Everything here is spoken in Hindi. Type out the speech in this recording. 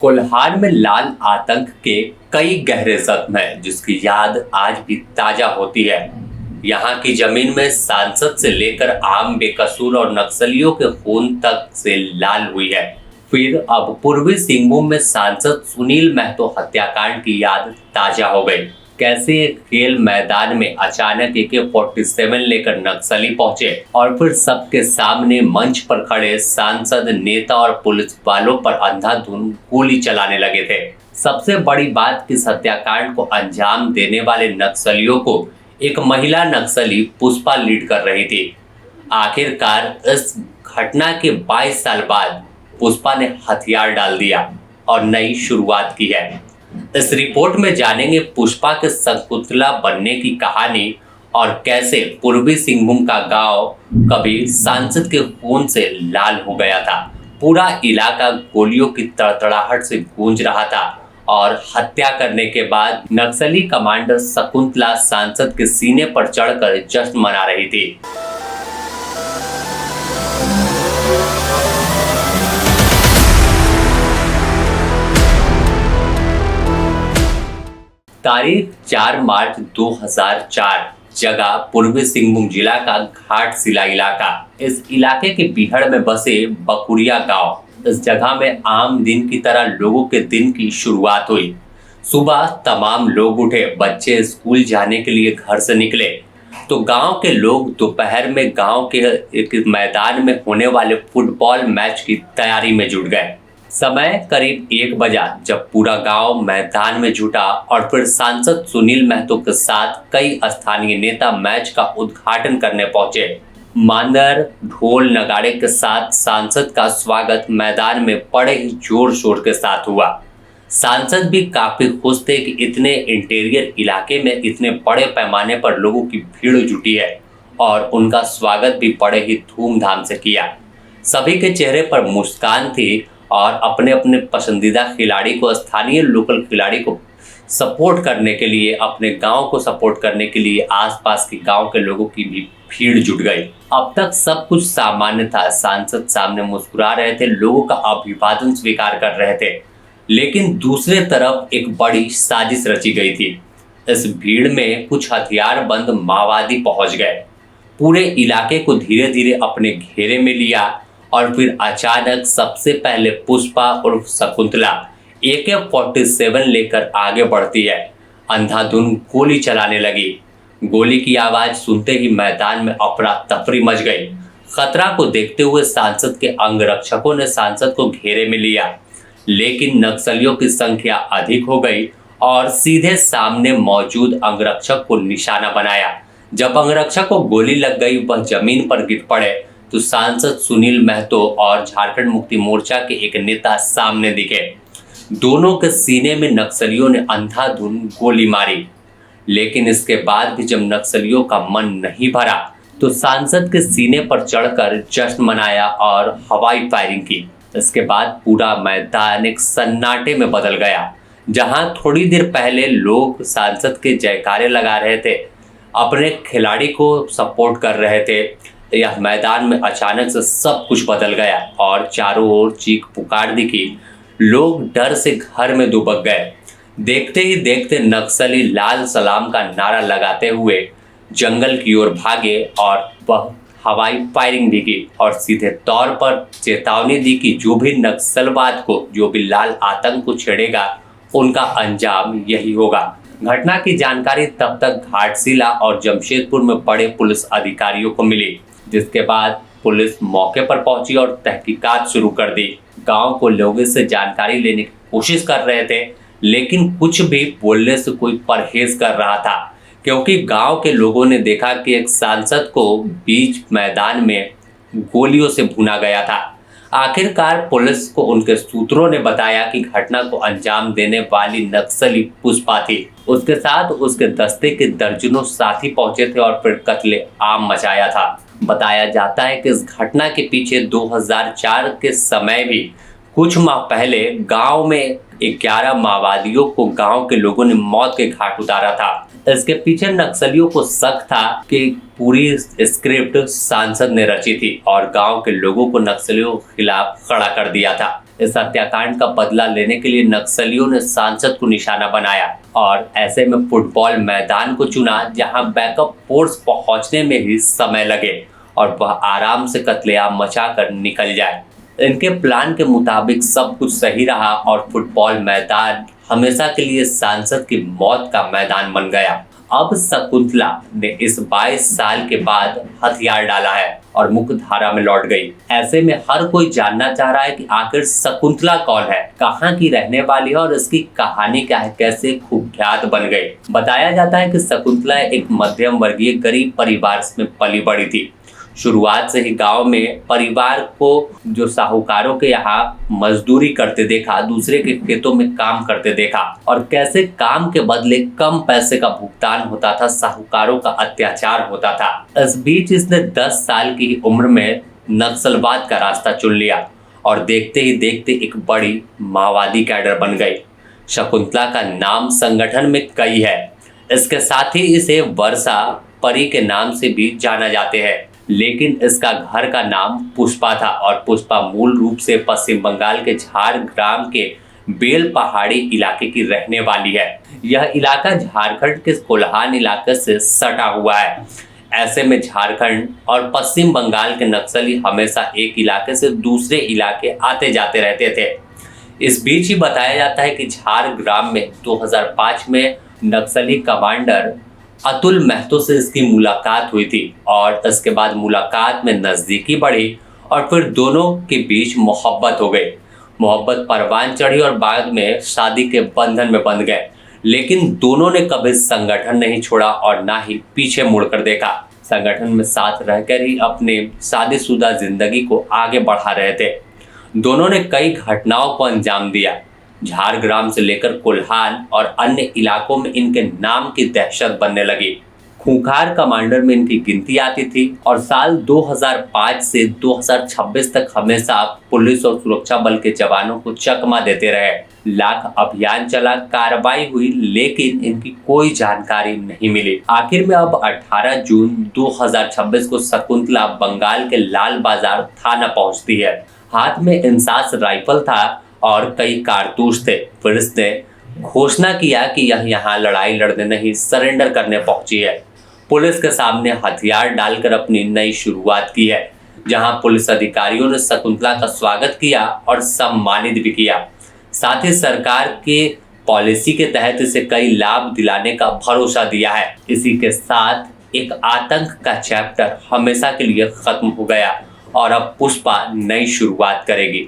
कोल्हार में लाल आतंक के कई गहरे जख्म हैं जिसकी याद आज भी ताजा होती है। यहाँ की जमीन में सांसद से लेकर आम बेकसूर और नक्सलियों के खून तक से लाल हुई है। फिर अब पूर्वी सिंहभूम में सांसद सुनील महतो हत्याकांड की याद ताजा हो गई। कैसे एक खेल मैदान में अचानक AK-47 लेकर नक्सली पहुंचे और फिर सबके सामने मंच पर खड़े सांसद, नेता और पुलिस वालों पर अंधाधुंध गोली चलाने लगे थे। सबसे बड़ी बात कि इस हत्याकांड को अंजाम देने वाले नक्सलियों को एक महिला नक्सली पुष्पा लीड कर रही थी। आखिरकार इस घटना के 22 साल बाद पुष्पा ने हथियार डाल दिया और नई शुरुआत की है। इस रिपोर्ट में जानेंगे पुष्पा के शकुंतला बनने की कहानी और कैसे पूर्वी सिंहभूम का गांव कभी सांसद के खून से लाल हो गया था। पूरा इलाका गोलियों की तड़तड़ाहट से गूंज रहा था और हत्या करने के बाद नक्सली कमांडर शकुंतला सांसद के सीने पर चढ़कर जश्न मना रही थी। तारीख 4 मार्च 2004, जगह पूर्वी सिंहभूम जिला का घाटशिला इलाका। इस इलाके के बीहड़ में बसे बकुरिया गांव। इस जगह में आम दिन की तरह लोगों के दिन की शुरुआत हुई। सुबह तमाम लोग उठे, बच्चे स्कूल जाने के लिए घर से निकले तो गांव के लोग दोपहर में गांव के एक मैदान में होने वाले फुटबॉल मैच की तैयारी में जुट गए। समय करीब 1 बजा जब पूरा गांव मैदान में जुटा और फिर सांसद सुनील महतो के साथ कई स्थानीय नेता मैच का उद्घाटन करने पहुंचे। मांदर, ढोल, नगाड़े के साथ सांसद का स्वागत मैदान में बड़े ही जोर शोर के साथ हुआ। सांसद भी काफी खुश थे कि इतने इंटीरियर इलाके में इतने बड़े पैमाने पर लोगों की भीड़ जुटी है और उनका स्वागत भी बड़े ही धूमधाम से किया। सभी के चेहरे पर मुस्कान थी और अपने अपने पसंदीदा खिलाड़ी को, स्थानीय लोकल खिलाड़ी को सपोर्ट करने के लिए, अपने गांव को सपोर्ट करने के लिए आसपास के गांव के लोगों की भी भीड़ जुट गई। अब तक सब कुछ सामान्य था। सांसद सामने मुस्कुरा रहे थे, लोगों का अभिवादन स्वीकार कर रहे थे, लेकिन दूसरे तरफ एक बड़ी साजिश रची गई थी। इस भीड़ में कुछ हथियारबंद माओवादी पहुंच गए, पूरे इलाके को धीरे धीरे अपने घेरे में लिया और फिर अचानक सबसे पहले पुष्पा उर्फ शकुंतला AK-47 लेकर आगे बढ़ती है। अंधाधुंध गोली चलाने लगी। गोली की आवाज सुनते ही मैदान में अफरा तफरी मच गई। खतरा को देखते हुए सांसद के अंगरक्षकों ने सांसद को घेरे में लिया, लेकिन नक्सलियों की संख्या अधिक हो गई और सीधे सामने मौजूद अंगरक्षक को निशाना बनाया। जब अंगरक्षक को गोली लग गई, वह जमीन पर गिर पड़े तो सांसद सुनील महतो और झारखंड मुक्ति मोर्चा के एक नेता सामने दिखे। दोनों के सीने में नक्सलियों ने अंधाधुंध गोली मारी, लेकिन इसके बाद भी जब नक्सलियों का मन नहीं भरा तो सांसद के सीने पर चढ़कर जश्न मनाया और हवाई फायरिंग की। इसके बाद पूरा मैदान एक सन्नाटे में बदल गया। जहां थोड़ी देर पहले लोग सांसद के जयकारे लगा रहे थे, अपने खिलाड़ी को सपोर्ट कर रहे थे, यह मैदान में अचानक से सब कुछ बदल गया और चारों ओर चीख पुकार दिखी। लोग डर से घर में दुबक गए। देखते ही देखते नक्सली लाल सलाम का नारा लगाते हुए जंगल की ओर भागे और वह हवाई फायरिंग भी की और सीधे तौर पर चेतावनी दी कि जो भी नक्सलवाद को, जो भी लाल आतंक को छेड़ेगा, उनका अंजाम यही होगा। घटना की जानकारी तब तक घाटशिला और जमशेदपुर में बड़े पुलिस अधिकारियों को मिली, जिसके बाद पुलिस मौके पर पहुंची और तहकीकात शुरू कर दी। गांव को लोगों से जानकारी लेने की कोशिश कर रहे थे, लेकिन कुछ भी बोलने से कोई परहेज कर रहा था, क्योंकि गांव के लोगों ने देखा कि एक सांसद को बीच मैदान में गोलियों से भुना गया था। आखिरकार पुलिस को उनके सूत्रों ने बताया कि घटना को अंजाम देने वाली नक्सली पुष्पा थी। उसके साथ उसके दस्ते के दर्जनों साथी पहुंचे थे और फिर कत्ले आम मचाया था। बताया जाता है कि इस घटना के पीछे 2004 के समय भी कुछ माह पहले गांव में 11 माओवादियों को गांव के लोगों ने मौत के घाट उतारा था। इसके पीछे नक्सलियों को शक था कि पूरी स्क्रिप्ट सांसद ने रची थी और गांव के लोगों को नक्सलियों के खिलाफ खड़ा कर दिया था। इस हत्याकांड का बदला लेने के लिए नक्सलियों ने सांसद को निशाना बनाया और ऐसे में फुटबॉल मैदान को चुना जहां बैकअप फोर्स पहुंचने में ही समय लगे और वह आराम से कत्लेआम मचाकर निकल जाए। इनके प्लान के मुताबिक सब कुछ सही रहा और फुटबॉल मैदान हमेशा के लिए सांसद की मौत का मैदान बन गया। अब शकुंतला ने इस 22 साल के बाद हथियार डाला है और मुख्य धारा में लौट गई। ऐसे में हर कोई जानना चाह रहा है कि आखिर शकुंतला कौन है, कहाँ की रहने वाली है और इसकी कहानी क्या है, कैसे कुख्यात बन गई। बताया जाता है कि शकुंतला एक मध्यम वर्गीय गरीब परिवार में पली बड़ी थी। शुरुआत से ही गांव में परिवार को जो साहूकारों के यहाँ मजदूरी करते देखा, दूसरे के खेतों में काम करते देखा और कैसे काम के बदले कम पैसे का भुगतान होता था, साहूकारों का अत्याचार होता था। इस बीच इसने 10 साल की उम्र में नक्सलवाद का रास्ता चुन लिया और देखते ही देखते एक बड़ी माओवादी कैडर बन गई। शकुंतला का नाम संगठन में कई है। इसके साथ ही इसे वर्षा परी के नाम से भी जाना जाते हैं, लेकिन इसका घर का नाम पुष्पा था और पुष्पा मूल रूप से पश्चिम बंगाल के झारग्राम के बेल पहाड़ी इलाके की रहने वाली है। यह इलाका झारखंड के कोल्हान इलाके से सटा हुआ है। ऐसे में झारखंड और पश्चिम बंगाल के नक्सली हमेशा एक इलाके से दूसरे इलाके आते जाते रहते थे। इस बीच ही बताया जाता है कि झारग्राम में 2005 में नक्सली कमांडर अतुल महतो से इसकी मुलाकात हुई थी और इसके बाद मुलाकात में नजदीकी बढ़ी और फिर दोनों के बीच मोहब्बत हो गई। मोहब्बत परवान चढ़ी और बाद में शादी के बंधन में बंध गए, लेकिन दोनों ने कभी संगठन नहीं छोड़ा और ना ही पीछे मुड़कर देखा। संगठन में साथ रहकर ही अपने शादीशुदा जिंदगी को आगे बढ़ा रहे थे। दोनों ने कई घटनाओं को अंजाम दिया। झारग्राम से लेकर कोल्हान और अन्य इलाकों में इनके नाम की दहशत बनने लगी। खूंखार कमांडर में इनकी गिनती आती थी और साल 2005 से 2026 तक हमेशा पुलिस और सुरक्षा बल के जवानों को चकमा देते रहे। लाख अभियान चला, कार्रवाई हुई, लेकिन इनकी कोई जानकारी नहीं मिली। आखिर में अब 18 जून 2026 को शकुंतला बंगाल के लाल बाजार थाना पहुंचती है। हाथ में इंसास राइफल था और कई कारतूस थे। फिर इसने घोषणा किया कि यह यहाँ लड़ाई लड़ने नहीं, सरेंडर करने पहुंची है। पुलिस के सामने हथियार डालकर अपनी नई शुरुआत की है, जहां पुलिस अधिकारियों ने शकुंतला का स्वागत किया और सम्मानित भी किया। साथ ही सरकार के पॉलिसी के तहत इसे कई लाभ दिलाने का भरोसा दिया है। इसी के साथ एक आतंक का चैप्टर हमेशा के लिए खत्म हो गया और अब पुष्पा नई शुरुआत करेगी।